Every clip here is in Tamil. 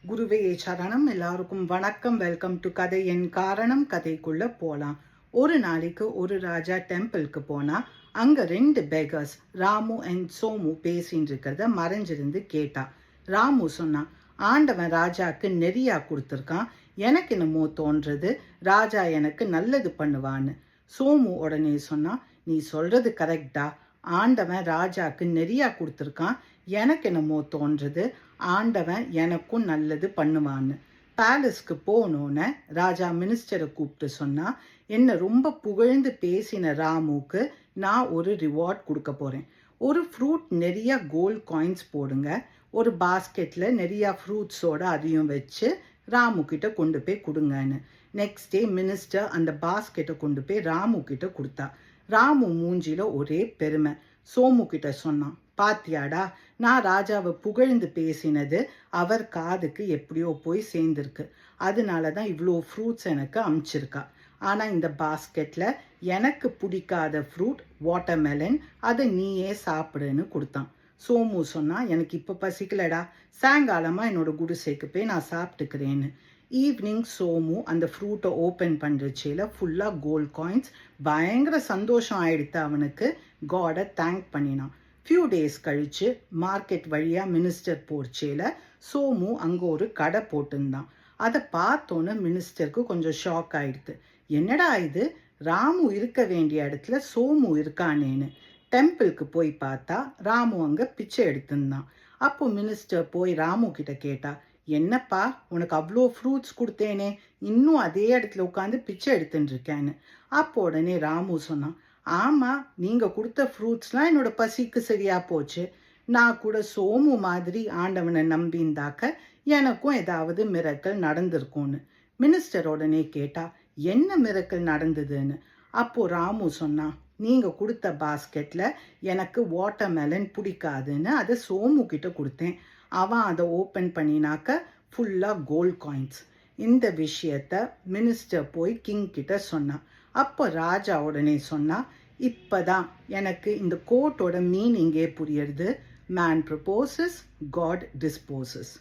குருவே சரணம். எல்லாருக்கும் வணக்கம். வெல்கம் டு கதை என் காரணம். கதைக்குள்ள போலாம். ஒரு நாளைக்கு ஒரு ராஜா டெம்பிளுக்கு போனா அங்க ரெண்டு பெகர்ஸ் ராமு அண்ட் சோமு பேசின்னு இருக்கிறத மறைஞ்சிருந்து கேட்டா. ராமு சொன்னா, ஆண்டவன் ராஜாக்கு நெறியா கொடுத்துருக்கான், எனக்கு என்னமோ தோன்றது ராஜா எனக்கு நல்லது பண்ணுவான்னு. சோமு உடனே சொன்னா, நீ சொல்றது கரெக்டா, ஆண்டவன் ராஜாக்கு நெறியா கொடுத்துருக்கான், எனக்கு என்னமோ தோன்றது ஆண்டவன் எனக்கும் நல்லது பண்ணுவான்னு. பேலஸ்க்கு போனோன்னு ராஜா மினிஸ்டரை கூப்பிட்டு சொன்னா, என்னை ரொம்ப புகழ்ந்து பேசின ராமுக்கு நான் ஒரு ரிவார்ட் கொடுக்க போறேன். ஒரு ஃப்ரூட் நிறைய கோல்ட் காயின்ஸ் போடுங்க, ஒரு பாஸ்கெட்ல நிறைய ஃப்ரூட்ஸோட அதையும் வச்சு ராமு கிட்ட கொண்டு போய் கொடுங்கன்னு. நெக்ஸ்ட் டே மினிஸ்டர் அந்த பாஸ்கெட்டை கொண்டு போய் ராமு கிட்ட கொடுத்தா. ராமு மூஞ்சில ஒரே பெருமை. சோமு கிட்ட சொன்னான், பாத்தியாடா, நான் ராஜாவை புகழ்ந்து பேசினது அவர் காதுக்கு எப்படியோ போய் சேர்ந்திருக்கு, அதனால தான் இவ்வளோ ஃப்ரூட்ஸ் எனக்கு அமுச்சிருக்கா. ஆனால் இந்த பாஸ்கெட்டில் எனக்கு பிடிக்காத ஃப்ரூட் வாட்டர்மெலன், அதை நீயே சாப்பிடுன்னு கொடுத்தான். சோமு சொன்னா, எனக்கு இப்போ பசிக்கலடா, சாயங்காலமாக என்னோட குடிசைக்கு போய் நான் சாப்பிட்டுக்கிறேன்னு. ஈவினிங் சோமு அந்த ஃப்ரூட்டை ஓப்பன் பண்ணுறச்சேல ஃபுல்லாக கோல்ட் காயின்ஸ். பயங்கர சந்தோஷம் ஆயிடுத்து அவனுக்கு. காடை தேங்க் பண்ணினான். ஃபியூ டேஸ் கழிச்சு மார்க்கெட் வழியாக மினிஸ்டர் போர்ச்சேல சோமு அங்கே ஒரு கடை போட்டிருந்தான். அதை பார்த்தோன்னு மினிஸ்டருக்கு கொஞ்சம் ஷாக் ஆயிடுது. என்னடா இது, ராமு இருக்க வேண்டிய இடத்துல சோமு இருக்கானேன்னு. டெம்பிளுக்கு போய் பார்த்தா ராமு அங்கே பிச்சை எடுத்திருந்தான். அப்போ மினிஸ்டர் போய் ராமு கிட்ட கேட்டா, என்னப்பா உனக்கு அவ்வளோ ஃப்ரூட்ஸ் கொடுத்தேனே, இன்னும் அதே இடத்துல உட்காந்து பிச்சை எடுத்துட்டு இருக்கேன்னு. அப்போ உடனே ராமு சொன்னான், ஆமாம், நீங்கள் கொடுத்த ஃப்ரூட்ஸ்லாம் என்னோட பசிக்கு சரியா போச்சு. நான் கூட சோமு மாதிரி ஆண்டவனை நம்பிந்தாக்க எனக்கும் ஏதாவது மிரக்கல் நடந்திருக்கும்னு. மினிஸ்டர் உடனே கேட்டா, என்ன மிரக்கல் நடந்ததுன்னு. அப்போ ராமு சொன்னா, நீங்கள் கொடுத்த பாஸ்கெட்டில் எனக்கு வாட்டர்மெலன் பிடிக்காதுன்னு அதை சோமு கிட்ட கொடுத்தேன். அவன் அதை ஓப்பன் பண்ணினாக்க ஃபுல்லாக கோல்ட் காயின்ஸ். இந்த விஷயத்த மினிஸ்டர் போய் கிங் கிட்ட சொன்னான். அப்போ ராஜா உடனே சொன்னா, இப்போதான் எனக்கு இந்த கோட்டோட மீனிங்கே புரியுறது. Man proposes, God disposes.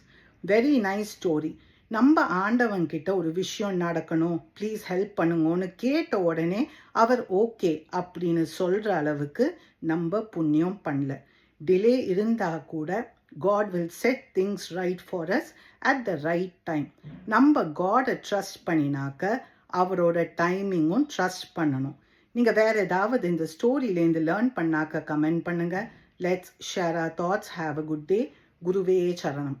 Very nice story. நம்ம ஆண்டவன் கிட்ட ஒரு விஷயம் நடக்கணும், ப்ளீஸ் ஹெல்ப் பண்ணுங்கன்னு கேட்ட உடனே அவர் ஓகே அப்படின்னு சொல்கிற அளவுக்கு நம்ம புண்ணியம் பண்ணல. டிலே இருந்தால் கூட God will set things right for us at the right time. நம்ம காடை ட்ரஸ்ட் பண்ணினாக்க அவரோட டைமிங்கும் ட்ரஸ்ட் பண்ணணும். நீங்கள் வேறு ஏதாவது இந்த ஸ்டோரியிலேருந்து லேர்ன் பண்ணாக்க கமெண்ட் பண்ணுங்கள். Let's share our thoughts. Have a good day. குருவே சரணம்.